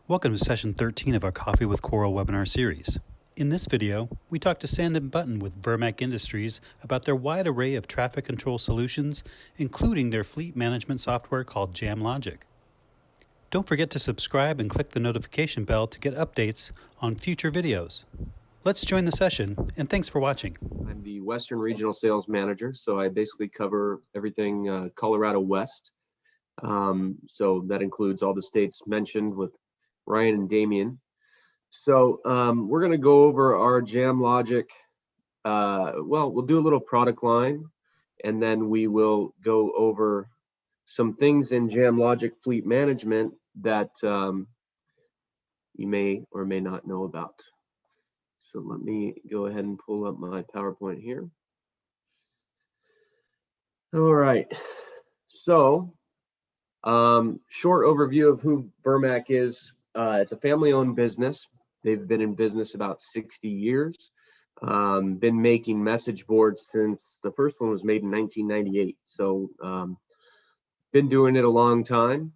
Welcome to session 13 of our Coffee with Coral webinar series. In this video, we talk to Sand and Button with Vermac Industries about their wide array of traffic control solutions, including their fleet management software called Jamlogic. Don't forget to subscribe and click the notification bell to get updates on future videos. Let's join the session, and thanks for watching. I'm the Western Regional Sales Manager, so I basically cover everything Colorado West. So that includes all the states mentioned with Ryan and Damien. So we're going to go over our Jamlogic. We'll do a little product line, and then we will go over some things in Jamlogic Fleet Management that you may or may not know about. So let me go ahead and pull up my PowerPoint here. All right. So short overview of who Vermac is. It's a family-owned business. They've been in business about 60 years. Been making message boards since the first one was made in 1998. So been doing it a long time.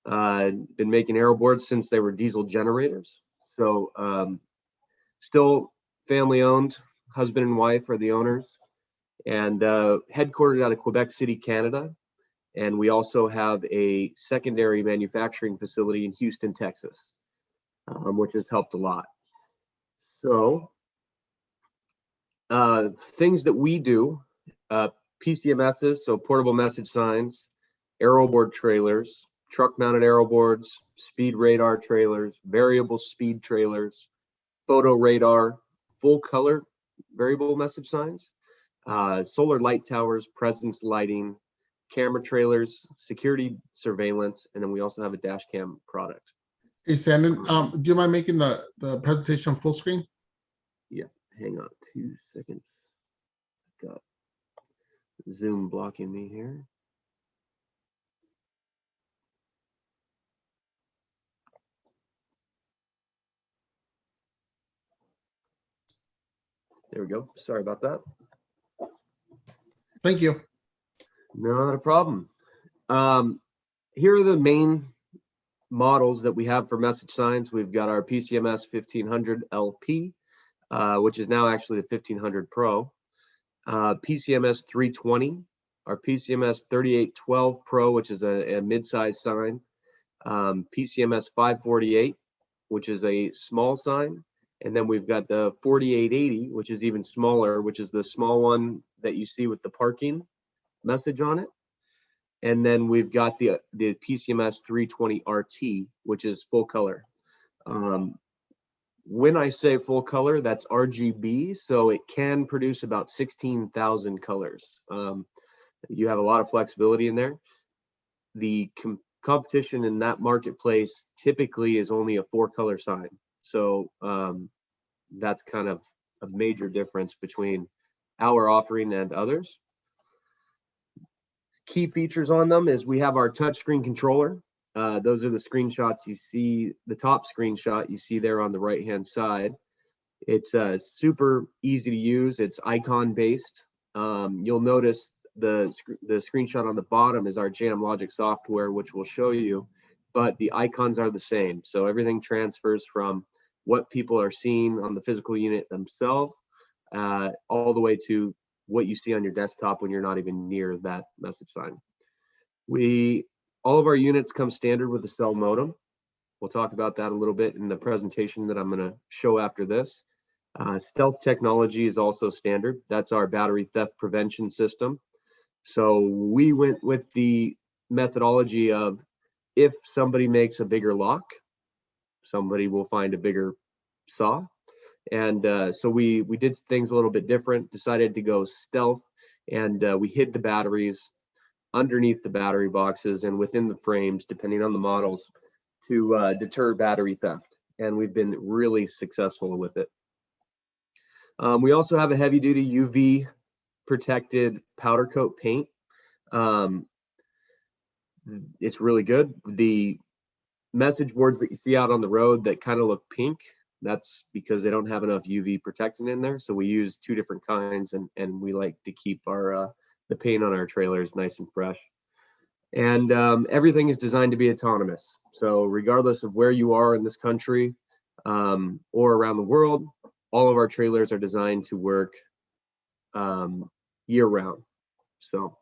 Been making arrow boards since they were diesel generators. So still family-owned. Husband and wife are the owners, and headquartered out of Quebec City, Canada. And we also have a secondary manufacturing facility in Houston, Texas, which has helped a lot. So things that we do, PCMSs, so portable message signs, arrow board trailers, truck mounted arrow boards, speed radar trailers, variable speed trailers, photo radar, full color variable message signs, solar light towers, presence lighting, camera trailers, security surveillance, and then we also have a dash cam product. Hey, Sandon, do you mind making the presentation full screen? Yeah, hang on 2 seconds. Got Zoom blocking me here. There we go. Sorry about that. Thank you. Not a problem. Here are the main models that we have for message signs. We've got our PCMS 1500 LP, which is now actually the 1500 Pro, PCMS 320, our PCMS 3812 Pro, which is a mid-size sign, PCMS 548, which is a small sign, and then we've got the 4880, which is even smaller, which is the small one that you see with the parking message on it. And then we've got the PCMS 320 RT, which is full color. When I say full color, that's RGB, so it can produce about 16,000 colors. You have a lot of flexibility in there. The competition in that marketplace typically is only a 4-color sign. So that's kind of a major difference between our offering and others. Key features on them is we have our touchscreen controller. Those are the screenshots you see, the top screenshot you see there on the right-hand side. It's super easy to use. It's icon based. You'll notice the screenshot on the bottom is our Jamlogic software, which we'll show you, but the icons are the same. So everything transfers from what people are seeing on the physical unit themselves all the way to what you see on your desktop when you're not even near that message sign. All of our units come standard with a cell modem. We'll talk about that a little bit in the presentation that I'm going to show after this. Stealth technology is also standard. That's our battery theft prevention system. So we went with the methodology of if somebody makes a bigger lock, somebody will find a bigger saw. And so we did things a little bit different, decided to go stealth, and we hid the batteries underneath the battery boxes and within the frames, depending on the models, to deter battery theft. And we've been really successful with it. We also have a heavy duty UV protected powder coat paint. It's really good. The message boards that you see out on the road that kind of look pink, that's because they don't have enough UV protectant in there. So we use 2 different kinds, and we like to keep our the paint on our trailers nice and fresh. And everything is designed to be autonomous. So regardless of where you are in this country or around the world, all of our trailers are designed to work year round. So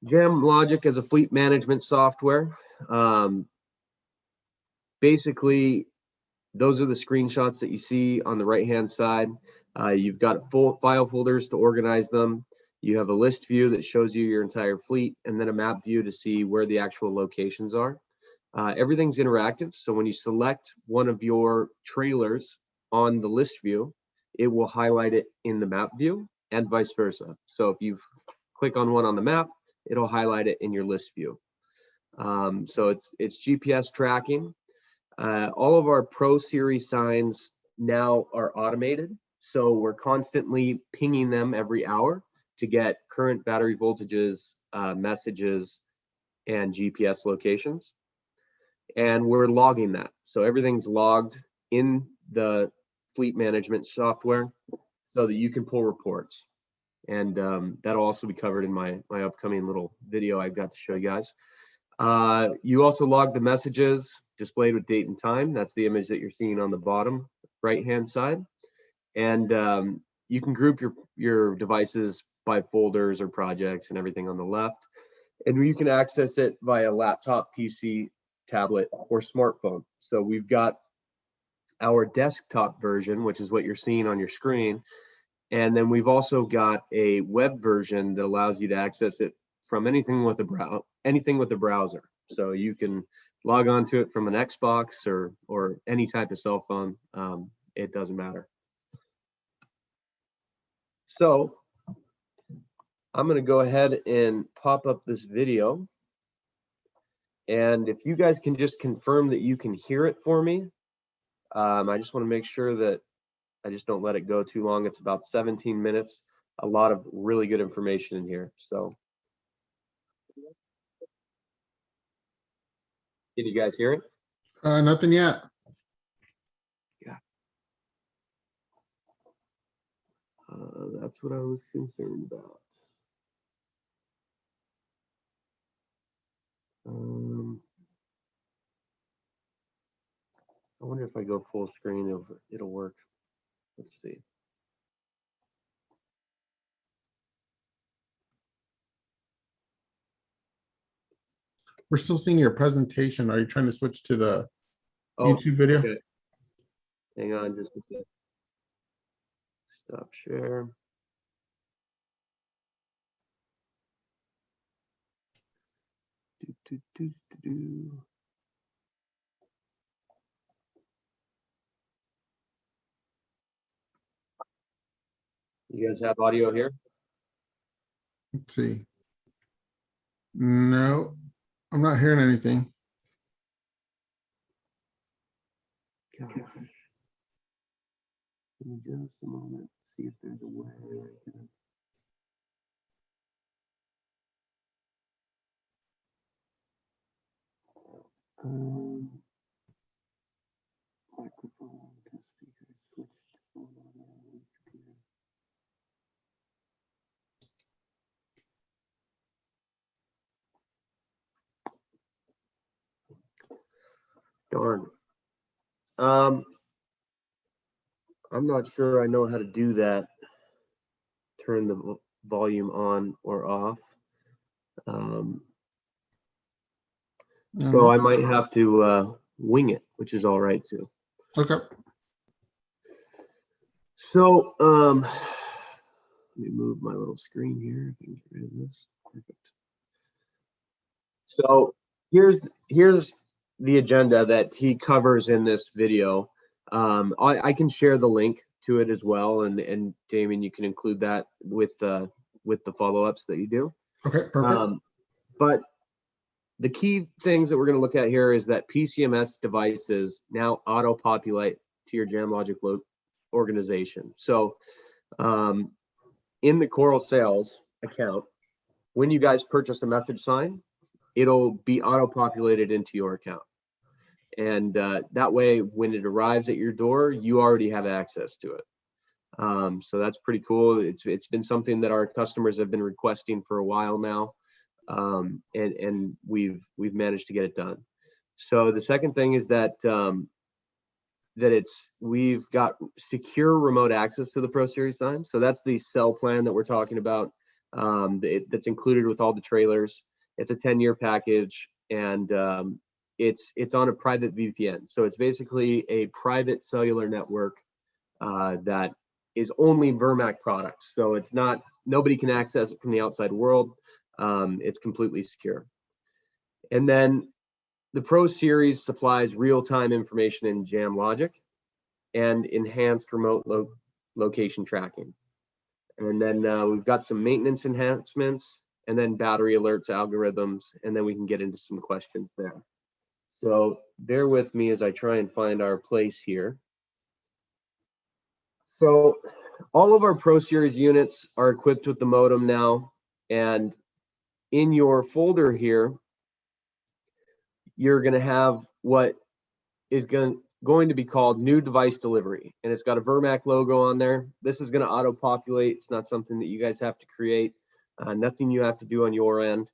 Jamlogic is a fleet management software. Basically, those are the screenshots that you see on the right-hand side. You've got full file folders to organize them. You have a list view that shows you your entire fleet, and then a map view to see where the actual locations are. Everything's interactive, so when you select one of your trailers on the list view, it will highlight it in the map view and vice versa. So if you click on one on the map, it'll highlight it in your list view. So it's GPS tracking. All of our Pro Series signs now are automated, so we're constantly pinging them every hour to get current battery voltages, messages, and GPS locations. And we're logging that. So everything's logged in the fleet management software so that you can pull reports. And that'll also be covered in my upcoming little video I've got to show you guys. You also log the messages displayed with date and time. That's the image that you're seeing on the bottom right-hand side. And you can group your devices by folders or projects and everything on the left. And you can access it via laptop, PC, tablet, or smartphone. So we've got our desktop version, which is what you're seeing on your screen. And then we've also got a web version that allows you to access it from anything with a browser. So you can log on to it from an Xbox or any type of cell phone. It doesn't matter. So I'm going to go ahead and pop up this video. And if you guys can just confirm that you can hear it for me, I just want to make sure that I just don't let it go too long. It's about 17 minutes. A lot of really good information in here. So can you guys hear it? Nothing yet. Yeah. That's what I was concerned about. I wonder if I go full screen, it'll work. Let's see. We're still seeing your presentation. Are you trying to switch to the YouTube video? Okay. Hang on just a sec. Stop share. You guys have audio here? Let's see. No, I'm not hearing anything. Gosh. Give me just a moment. See if there's a way I can. Microphone to speaker switch to phone audio computer. Darn. I'm not sure I know how to do that. Turn the volume on or off. So I might have to wing it, which is all right too. Okay. So let me move my little screen here. I can get rid of this. Perfect. So here's the agenda that he covers in this video. I can share the link to it as well, and Damien, you can include that with the follow-ups that you do. Okay, perfect. But the key things that we're going to look at here is that PCMS devices now auto-populate to your Jamlogic organization. So in the Coral Sales account, when you guys purchase a message sign, it'll be auto-populated into your account. And that way, when it arrives at your door, you already have access to it. So that's pretty cool. It's been something that our customers have been requesting for a while now. and we've managed to get it done. So the second thing is that we've got secure remote access to the Pro Series sign. So that's the cell plan that we're talking about. That's included with all the trailers. It's a 10-year package, and it's on a private VPN. So it's basically a private cellular network that is only Vermac products. So it's not, nobody can access it from the outside world. It's completely secure. And then the Pro Series supplies real-time information in Jamlogic and enhanced remote location tracking. And then we've got some maintenance enhancements, and then battery alerts, algorithms, and then we can get into some questions there. So bear with me as I try and find our place here. So all of our Pro Series units are equipped with the modem now, and in your folder here, you're going to have what is going to be called new device delivery, and it's got a Vermac logo on there. This is going to auto populate. It's not something that you guys have to create, nothing you have to do on your end.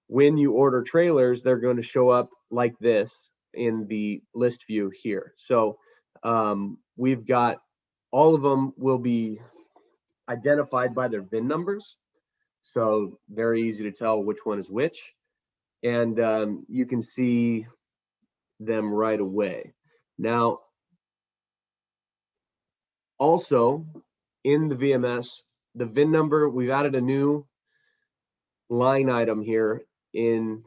When you order trailers, they're going to show up like this in the list view here. So we've got, all of them will be identified by their VIN numbers, so very easy to tell which one is which, and you can see them right away. Now, also in the VMS, the VIN number, we've added a new line item here in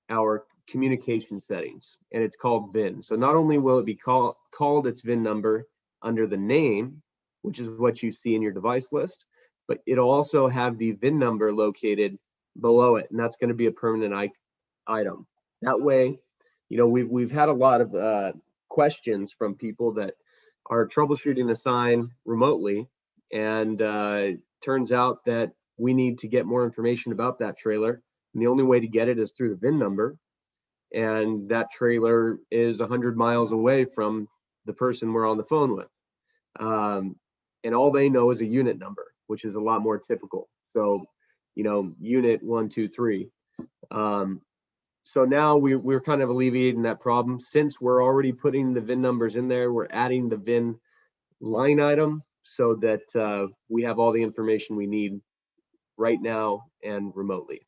our communication settings, and it's called VIN. So not only will it be called its VIN number under the name, which is what you see in your device list, but it'll also have the VIN number located below it, and that's going to be a permanent item. That way, you know, we've had a lot of questions from people that are troubleshooting a sign remotely, and turns out that we need to get more information about that trailer, and the only way to get it is through the VIN number, and that trailer is 100 miles away from the person we're on the phone with, and all they know is a unit number, which is a lot more typical. So, you know, unit 123. So now we're kind of alleviating that problem. Since we're already putting the VIN numbers in there, we're adding the VIN line item so that we have all the information we need right now and remotely.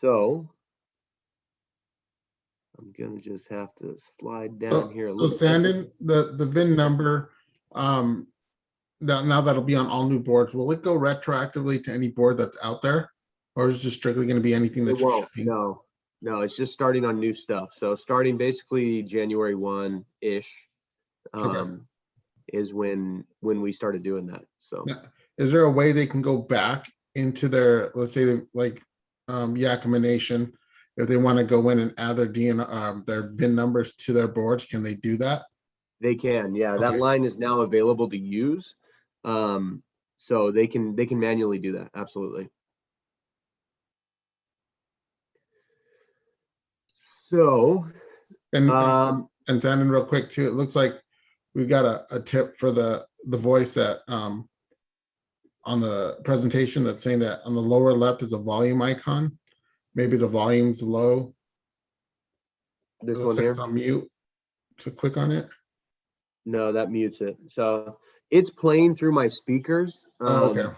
So I'm gonna just have to slide down here a little. So Sandon, the VIN number, now that'll be on all new boards, will it go retroactively to any board that's out there? Or is it just strictly going to be anything that you're shipping? No, it's just starting on new stuff. So starting basically January 1-ish is when we started doing that. So now, is there a way they can go back into their, let's say like Yakima Nation, if they want to go in and add their VIN numbers to their boards, can they do that? They can, yeah. Okay. That line is now available to use. So they can manually do that, absolutely. So, and then real quick too, it looks like we've got a tip for the voice that on the presentation that's saying that on the lower left is a volume icon. Maybe the volume's low. This one here? It's on mute. So click on it. No, that mutes it. So it's playing through my speakers. Okay.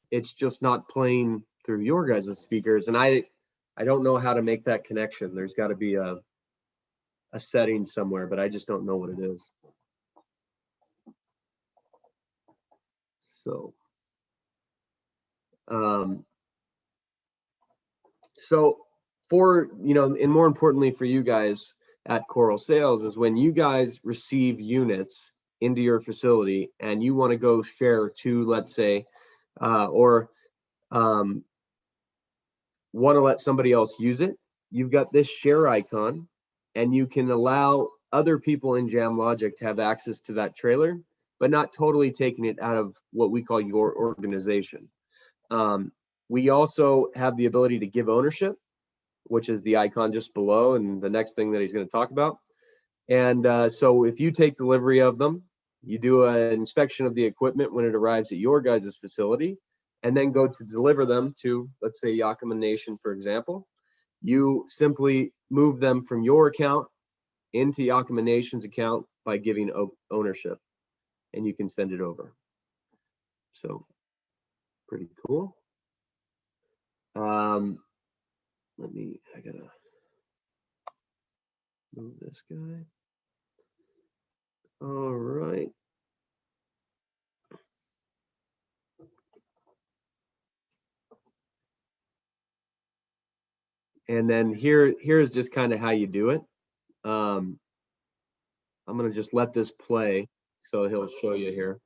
It's just not playing through your guys' speakers, and I don't know how to make that connection. There's got to be a setting somewhere, but I just don't know what it is. So, so for, you know, and more importantly for you guys at Coral Sales is when you guys receive units into your facility and you want to go share to, let's say, or want to let somebody else use it, you've got this share icon, and you can allow other people in Jamlogic to have access to that trailer, but not totally taking it out of what we call your organization. We also have the ability to give ownership, which is the icon just below and the next thing that he's going to talk about. And so if you take delivery of them, you do an inspection of the equipment when it arrives at your guys' facility, and then go to deliver them to, let's say, Yakima Nation, for example, you simply move them from your account into Yakima Nation's account by giving ownership, and you can send it over. So pretty cool. I gotta move this guy. All right. And then here's just kind of how you do it. I'm going to just let this play, so he'll show you here.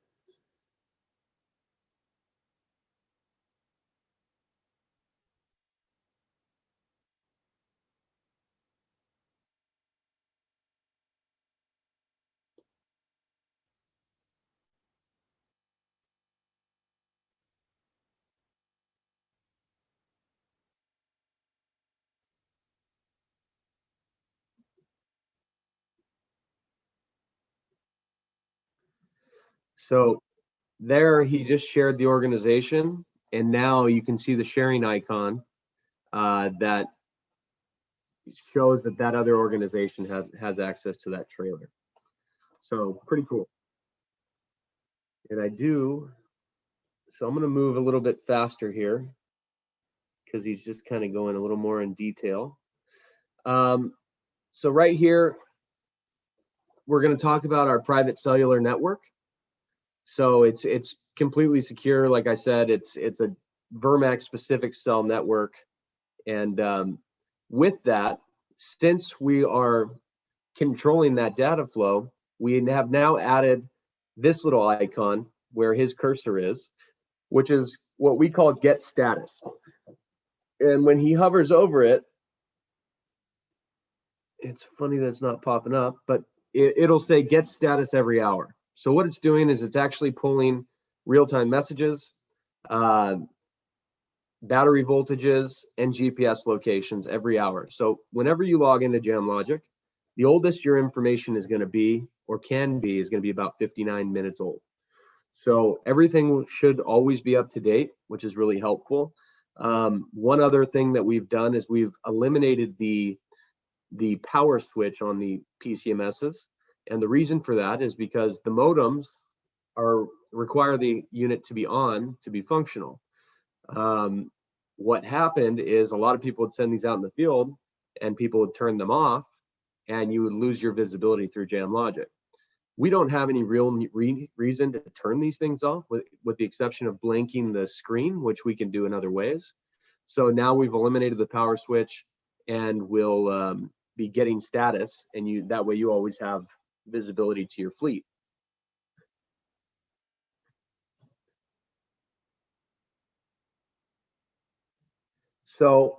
So there he just shared the organization, and now you can see the sharing icon that shows that that other organization has access to that trailer. So pretty cool. And so I'm going to move a little bit faster here because he's just kind of going a little more in detail. So right here, we're going to talk about our private cellular network. So it's completely secure. Like I said, it's a Vermac specific cell network. And with that, since we are controlling that data flow, we have now added this little icon where his cursor is, which is what we call get status. And when he hovers over it, it's funny that it's not popping up, but it'll say get status every hour. So what it's doing is it's actually pulling real-time messages, battery voltages, and GPS locations every hour. So whenever you log into Jamlogic, the oldest your information is going to be, or can be, is going to be about 59 minutes old. So everything should always be up to date, which is really helpful. One other thing that we've done is we've eliminated the power switch on the PCMSs. And the reason for that is because the modems require the unit to be on to be functional. What happened is a lot of people would send these out in the field and people would turn them off and you would lose your visibility through Jamlogic. We don't have any real reason to turn these things off with the exception of blanking the screen, which we can do in other ways. So now we've eliminated the power switch and we'll be getting status, and that way you always have visibility to your fleet. So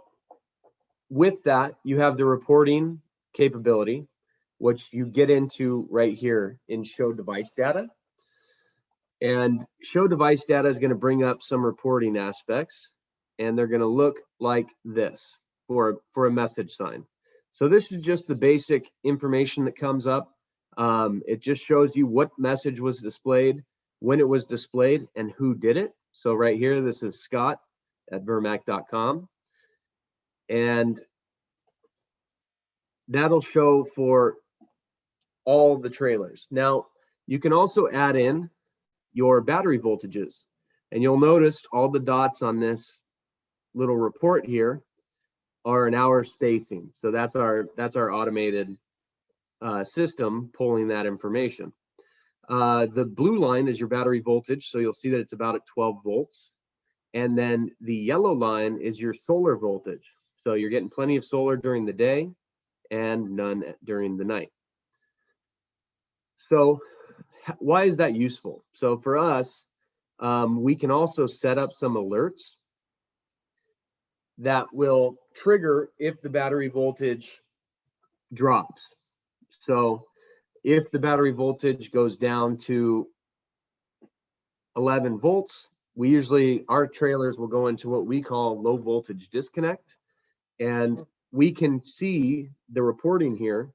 with that, you have the reporting capability, which you get into right here in show device data. And show device data is going to bring up some reporting aspects, and they're going to look like this for a message sign. So this is just the basic information that comes up. It just shows you what message was displayed, when it was displayed, and who did it. So right here, this is Scott at vermac.com. And that'll show for all the trailers. Now, you can also add in your battery voltages. And you'll notice all the dots on this little report here are an hour spacing. So that's our automated system pulling that information. The blue line is your battery voltage. So you'll see that it's about at 12 volts. And then the yellow line is your solar voltage. So you're getting plenty of solar during the day and none during the night. So why is that useful? So for us, we can also set up some alerts that will trigger if the battery voltage drops. So if the battery voltage goes down to 11 volts, our trailers will go into what we call low voltage disconnect. And we can see the reporting here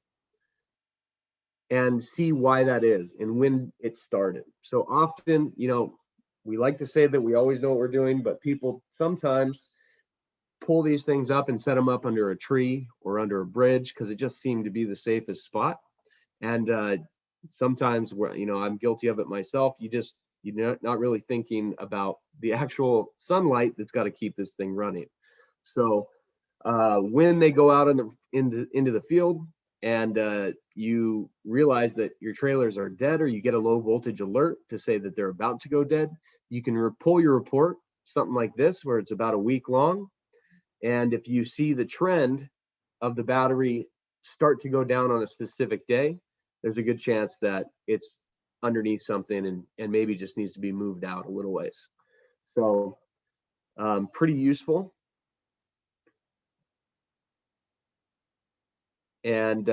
and see why that is and when it started. So often, we like to say that we always know what we're doing, but people sometimes pull these things up and set them up under a tree or under a bridge because it just seemed to be the safest spot. And sometimes, I'm guilty of it myself. You're not really thinking about the actual sunlight that's got to keep this thing running. So when they go out into the field and you realize that your trailers are dead, or you get a low voltage alert to say that they're about to go dead, you can pull your report, something like this, where it's about a week long. And if you see the trend of the battery start to go down on a specific day, there's a good chance that it's underneath something and maybe just needs to be moved out a little ways. So pretty useful. And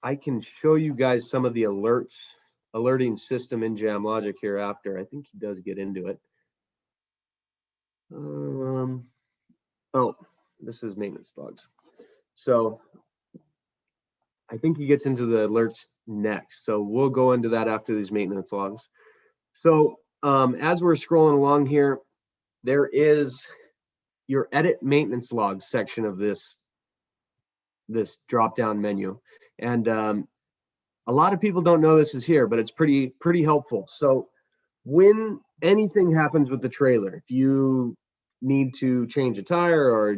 I can show you guys some of the alerting system in Jamlogic here after. I think he does get into it. Oh, this is maintenance logs. So I think he gets into the alerts next. So we'll go into that after these maintenance logs. So as we're scrolling along here, there is your edit maintenance logs section of this drop-down menu. And a lot of people don't know this is here, but it's pretty helpful. So when anything happens with the trailer, if you need to change a tire, or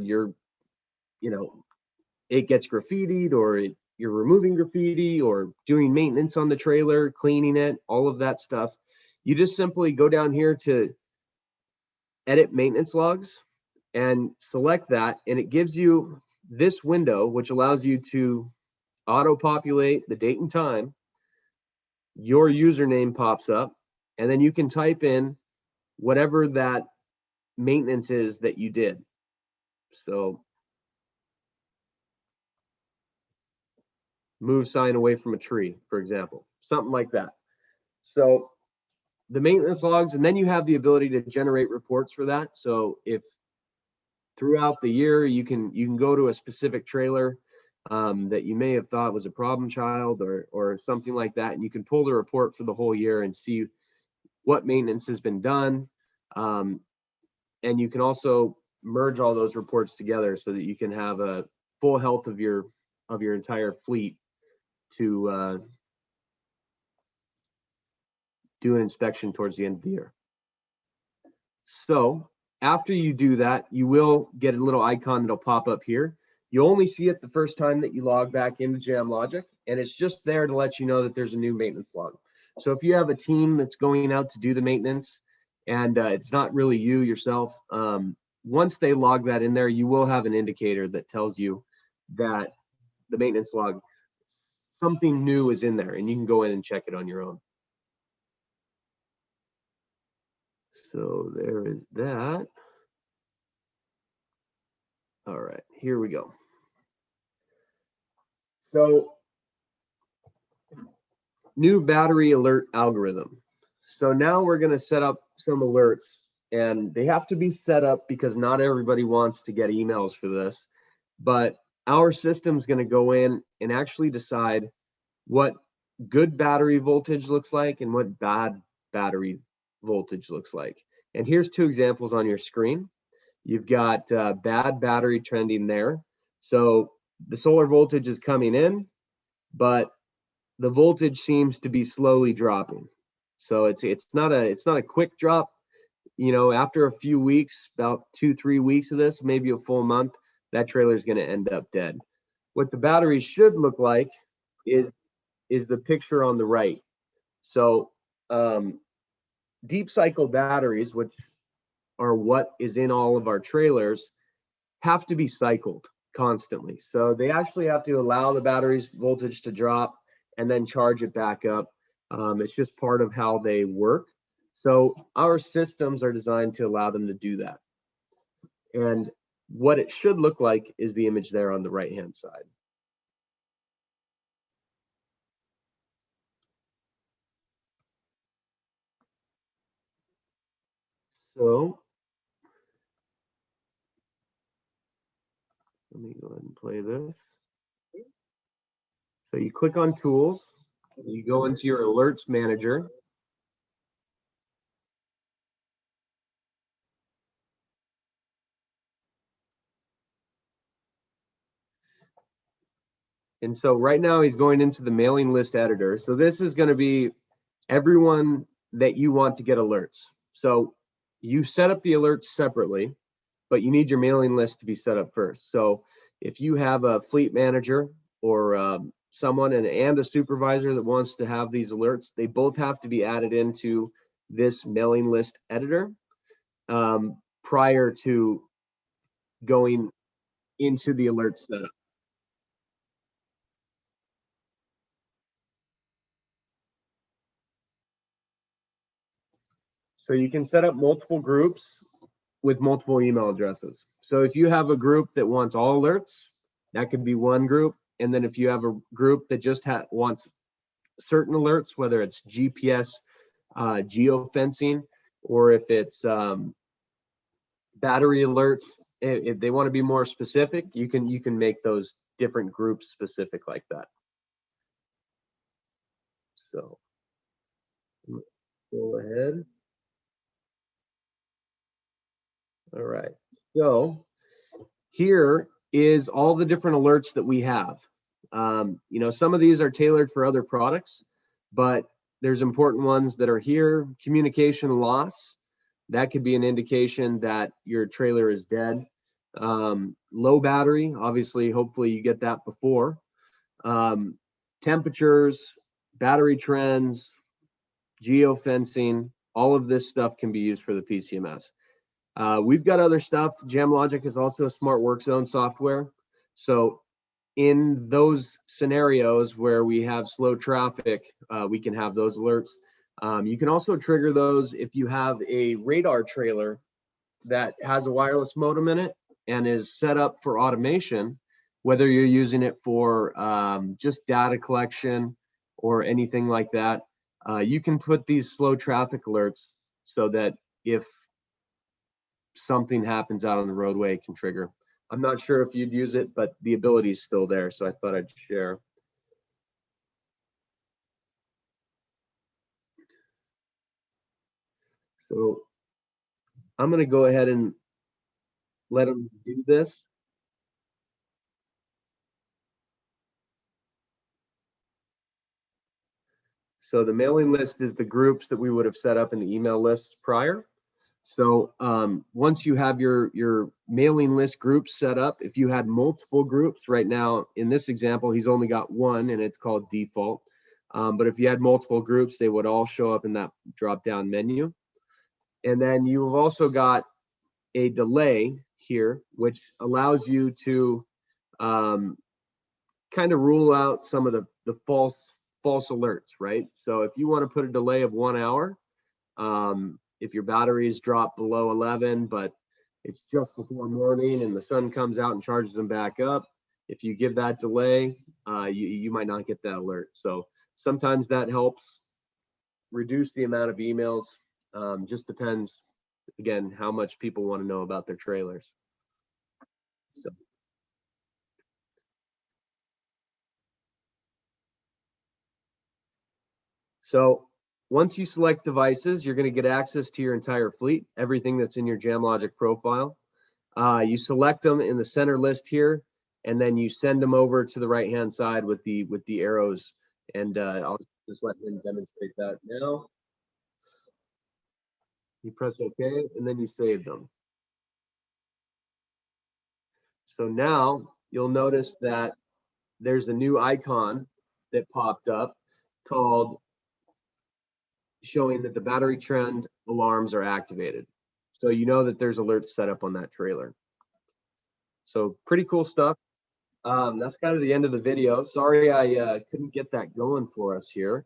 it gets graffitied, or you're removing graffiti, or doing maintenance on the trailer, cleaning it, all of that stuff, you just simply go down here to edit maintenance logs and select that, and it gives you this window, which allows you to auto-populate the date and time. Your username pops up, and then you can type in whatever that maintenance is that you did. So move sign away from a tree, for example, something like that. So the maintenance logs, and then you have the ability to generate reports for that. So if throughout the year you can go to a specific trailer that you may have thought was a problem child or something like that, and you can pull the report for the whole year and see what maintenance has been done. And you can also merge all those reports together so that you can have a full health of your entire fleet to do an inspection towards the end of the year. So after you do that, you will get a little icon that'll pop up here. You only see it the first time that you log back into Jamlogic, and it's just there to let you know that there's a new maintenance log. So if you have a team that's going out to do the maintenance and it's not really you yourself, once they log that in there, you will have an indicator that tells you that the maintenance log, something new is in there, and you can go in and check it on your own. So there is that. All right, here we go. So new battery alert algorithm. So now we're going to set up some alerts, and they have to be set up because not everybody wants to get emails for this, but our system's going to go in and actually decide what good battery voltage looks like and what bad battery voltage looks like. And here's two examples on your screen. You've got bad battery trending there. So the solar voltage is coming in, but the voltage seems to be slowly dropping. So it's not a quick drop. After a few weeks, about 2-3 weeks of this, maybe a full month, that trailer is going to end up dead. What the battery should look like is the picture on the right. So deep cycle batteries, which are what is in all of our trailers, have to be cycled constantly. So they actually have to allow the battery's voltage to drop and then charge it back up. It's just part of how they work. So our systems are designed to allow them to do that. And what it should look like is the image there on the right-hand side. So let me go ahead and play this. So you click on Tools, you go into your Alerts Manager, And so right now he's going into the mailing list editor. So this is going to be everyone that you want to get alerts. So you set up the alerts separately, but you need your mailing list to be set up first. So if you have a fleet manager or someone and a supervisor that wants to have these alerts, they both have to be added into this mailing list editor prior to going into the alert setup. So you can set up multiple groups with multiple email addresses. So if you have a group that wants all alerts, that could be one group. And then if you have a group that just wants certain alerts, whether it's GPS, geofencing, or if it's battery alerts, if they want to be more specific, you can make those different groups specific like that. So go ahead. All right. So here is all the different alerts that we have. Some of these are tailored for other products, but there's important ones that are here. Communication loss, that could be an indication that your trailer is dead. Low battery, obviously, hopefully you get that before. Temperatures, battery trends, geofencing, all of this stuff can be used for the PCMS. We've got other stuff. Jamlogic is also a smart work zone software. So in those scenarios where we have slow traffic, we can have those alerts. You can also trigger those if you have a radar trailer that has a wireless modem in it and is set up for automation, whether you're using it for just data collection or anything like that. You can put these slow traffic alerts so that if something happens out on the roadway, it can trigger. I'm not sure if you'd use it, but the ability is still there, so I thought I'd share. So I'm going to go ahead and let them do this. So the mailing list is the groups that we would have set up in the email lists prior. So once you have your mailing list groups set up, if you had multiple groups right now, in this example, he's only got one and it's called default. But if you had multiple groups, they would all show up in that drop-down menu. And then you've also got a delay here, which allows you to kind of rule out some of the false alerts, right? So if you want to put a delay of 1 hour, if your batteries drop below 11, but it's just before morning and the sun comes out and charges them back up, if you give that delay, you might not get that alert. So sometimes that helps reduce the amount of emails. Just depends, again, how much people want to know about their trailers. So once you select devices, you're going to get access to your entire fleet, everything that's in your Jamlogic profile. You select them in the center list here, and then you send them over to the right-hand side with the arrows. And I'll just let him demonstrate that now. You press OK, and then you save them. So now you'll notice that there's a new icon that popped up called showing that the battery trend alarms are activated. So you know that there's alerts set up on that trailer. So pretty cool stuff. That's kind of the end of the video. Sorry I couldn't get that going for us here,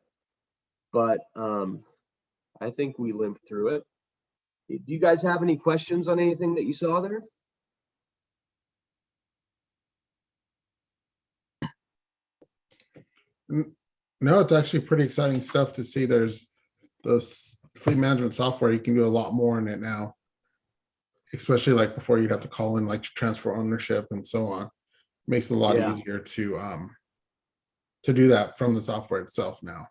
but I think we limped through it. Do you guys have any questions on anything that you saw there? No, it's actually pretty exciting stuff to see. There's this fleet management software. You can do a lot more in it now, especially like before you'd have to call in like transfer ownership and so on. Makes it a lot easier to do that from the software itself now.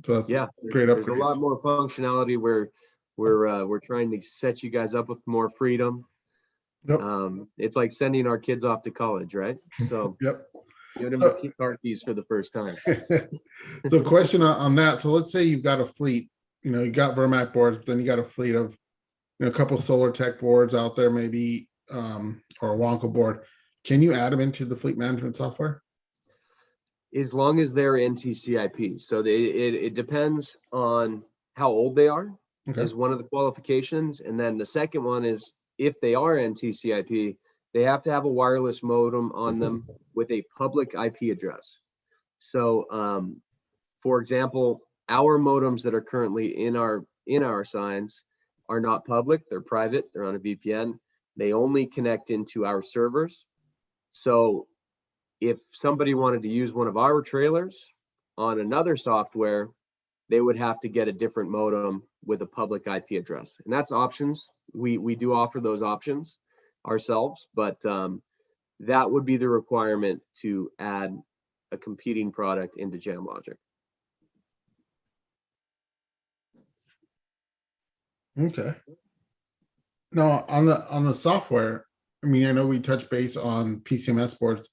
So that's great upgrade. There's a lot more functionality where we're trying to set you guys up with more freedom. Yep. It's like sending our kids off to college, right? So yep. Giving him the car keys for the first time. So question on that. So let's say you've got a fleet, you got Vermac boards, but then you got a fleet of, a couple Solar Tech boards out there, maybe, or a Wonka board. Can you add them into the fleet management software? As long as they're NTCIP. So it depends on how old they are, Okay. is one of the qualifications. And then the second one is if they are NTCIP, they have to have a wireless modem on them with a public IP address. So, for example, our modems that are currently in our signs are not public. They're private. They're on a VPN. They only connect into our servers. So if somebody wanted to use one of our trailers on another software, they would have to get a different modem with a public IP address. And that's options. We do offer those options ourselves, but that would be the requirement to add a competing product into Jamlogic. Okay. No, on the software, I mean, I know we touched base on PCMS boards.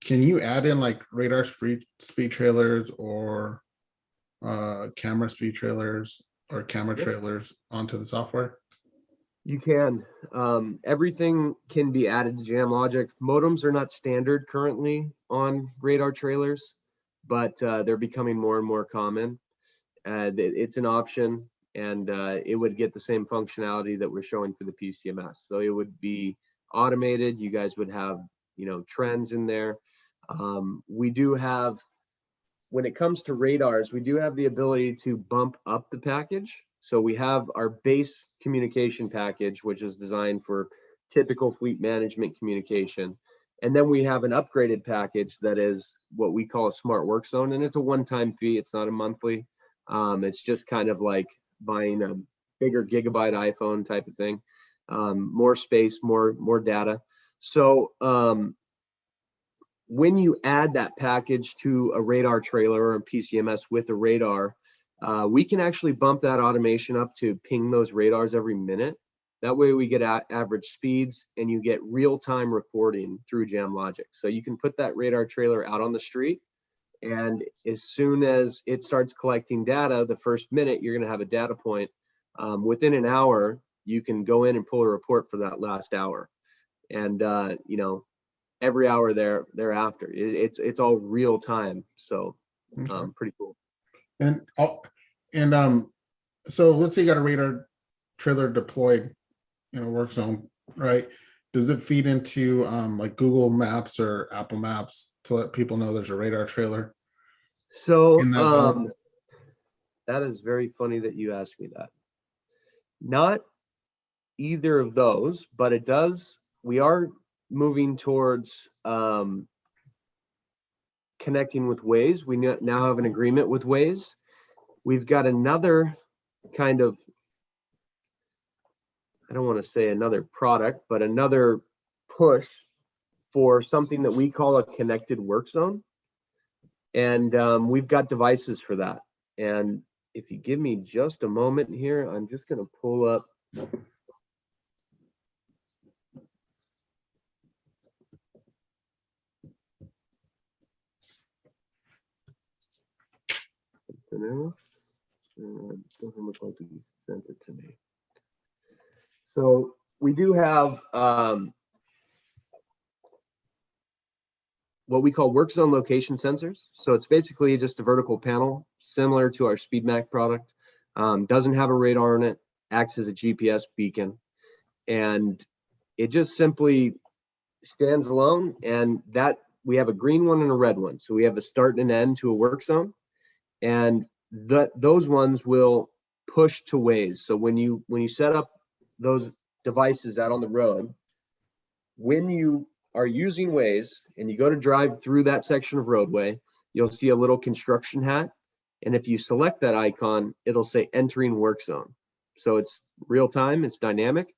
Can you add in like radar speed trailers or camera speed trailers or camera trailers onto the software? You can. Everything can be added to Jamlogic. Modems are not standard currently on radar trailers, but they're becoming more and more common. It's an option, and it would get the same functionality that we're showing for the PCMS. So it would be automated. You guys would have, trends in there. We do have, when it comes to radars, we do have the ability to bump up the package. So we have our base communication package, which is designed for typical fleet management communication. And then we have an upgraded package that is what we call a smart work zone. And it's a one-time fee. It's not a monthly. It's just kind of like buying a bigger gigabyte iPhone type of thing. More space, more data. So when you add that package to a radar trailer or a PCMS with a radar, we can actually bump that automation up to ping those radars every minute. That way we get average speeds and you get real-time recording through Jamlogic. So you can put that radar trailer out on the street, and as soon as it starts collecting data, the first minute you're going to have a data point. Within an hour, you can go in and pull a report for that last hour. And, every hour thereafter, it's all real time. So pretty cool. And so let's say you got a radar trailer deployed in a work zone, right? Does it feed into like Google Maps or Apple Maps to let people know there's a radar trailer? So that is very funny that you asked me that. Not either of those, but it does. We are moving towards connecting with Waze. We now have an agreement with Waze. We've got another kind of, I don't want to say another product, but another push for something that we call a connected work zone. And we've got devices for that. And if you give me just a moment here, I'm just going to pull up. Doesn't look like he sent it to me. So we do have what we call work zone location sensors. So it's basically just a vertical panel similar to our SpeedMac product. Doesn't have a radar in it, acts as a GPS beacon, and it just simply stands alone. And that we have a green one and a red one. So we have a start and an end to a work zone, and those ones will push to Waze. So when you set up those devices out on the road, when you are using Waze and you go to drive through that section of roadway, you'll see a little construction hat. And if you select that icon, it'll say entering work zone. So it's real time, it's dynamic.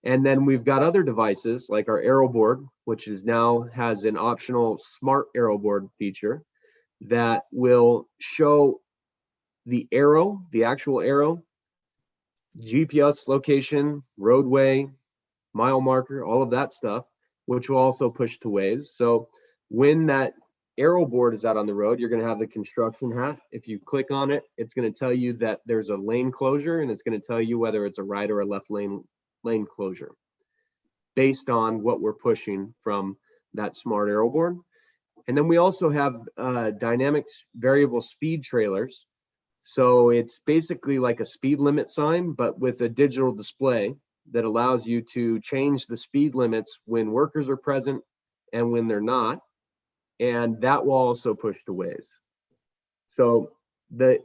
And then we've got other devices like our arrow board, which now has an optional smart arrow board feature that will show the arrow, the actual arrow, GPS location, roadway, mile marker, all of that stuff, which will also push to Waze. So when that arrow board is out on the road, you're going to have the construction hat. If you click on it, it's going to tell you that there's a lane closure, and it's going to tell you whether it's a right or a left lane closure based on what we're pushing from that smart arrow board. And then we also have dynamic variable speed trailers. So it's basically like a speed limit sign, but with a digital display that allows you to change the speed limits when workers are present and when they're not. And that will also push to Waze. So the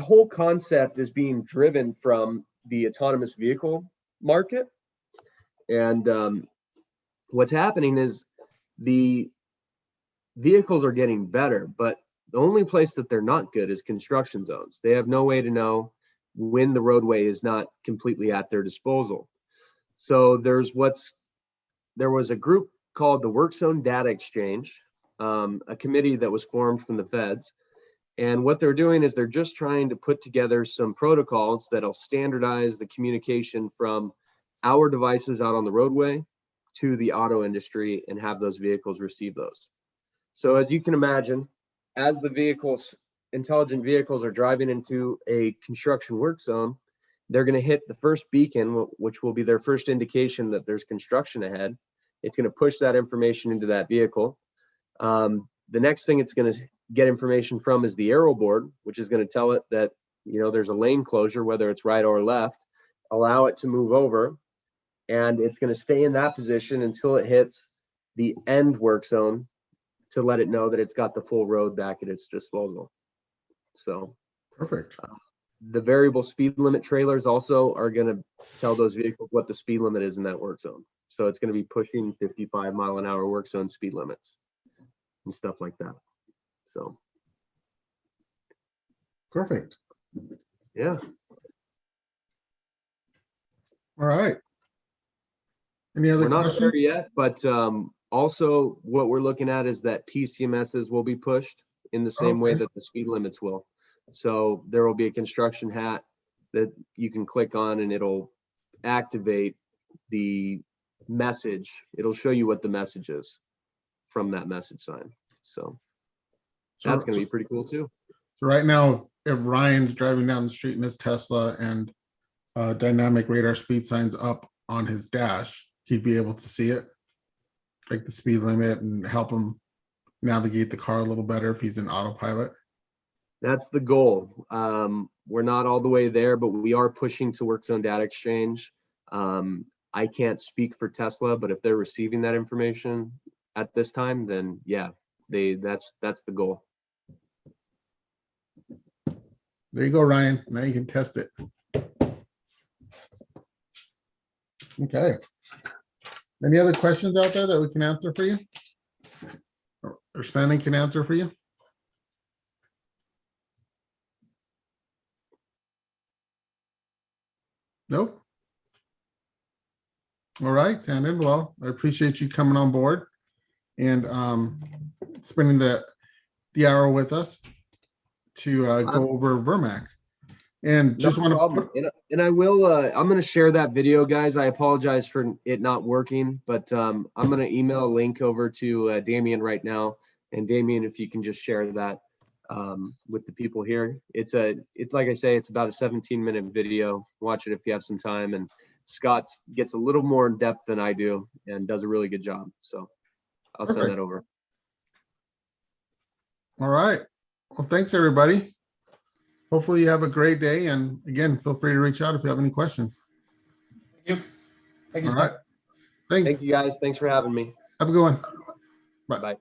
whole concept is being driven from the autonomous vehicle market. And what's happening is the vehicles are getting better, but the only place that they're not good is construction zones. They have no way to know when the roadway is not completely at their disposal. So there was a group called the Work Zone Data Exchange, a committee that was formed from the feds. And what they're doing is they're just trying to put together some protocols that'll standardize the communication from our devices out on the roadway to the auto industry and have those vehicles receive those. So as you can imagine, as the intelligent vehicles are driving into a construction work zone, they're going to hit the first beacon, which will be their first indication that there's construction ahead. It's going to push that information into that vehicle. The next thing it's going to get information from is the arrow board, which is going to tell it that, there's a lane closure, whether it's right or left, allow it to move over. And it's going to stay in that position until it hits the end work zone to let it know that it's got the full road back at its disposal. So Perfect. The variable speed limit trailers also are going to tell those vehicles what the speed limit is in that work zone. So it's going to be pushing 55-mile-an-hour work zone speed limits and stuff like that. So perfect. Yeah. All right. Any other We're not questions? there yet, but also what we're looking at is that PCMSs will be pushed in the same way that the speed limits will. So there will be a construction hat that you can click on and it'll activate the message. It'll show you what the message is from that message sign. So that's going to be pretty cool too. So right now, if Ryan's driving down the street in his Tesla and dynamic radar speed signs up on his dash, he'd be able to see it, like the speed limit, and help him navigate the car a little better if he's in autopilot. That's the goal. We're not all the way there, but we are pushing to Work Zone Data Exchange. I can't speak for Tesla, but if they're receiving that information at this time, then yeah, that's the goal. There you go, Ryan. Now you can test it. Okay. Any other questions out there that we can answer for you? Or Sandy can answer for you? Nope. All right, Sandon. Well, I appreciate you coming on board and spending the hour with us to go over Vermac. And just want to and I will I'm going to share that video, guys. I apologize for it not working, but I'm going to email a link over to Damien right now. And Damien, if you can just share that with the people here. It's like I say, it's about a 17-minute video. Watch it if you have some time. And Scott gets a little more in depth than I do and does a really good job. So I'll send that over. All right. Well, thanks everybody. Hopefully you have a great day. And again, feel free to reach out if you have any questions. Thank you. Thank you, All right. Thanks. Thank you guys. Thanks for having me. Have a good one. Bye. Bye.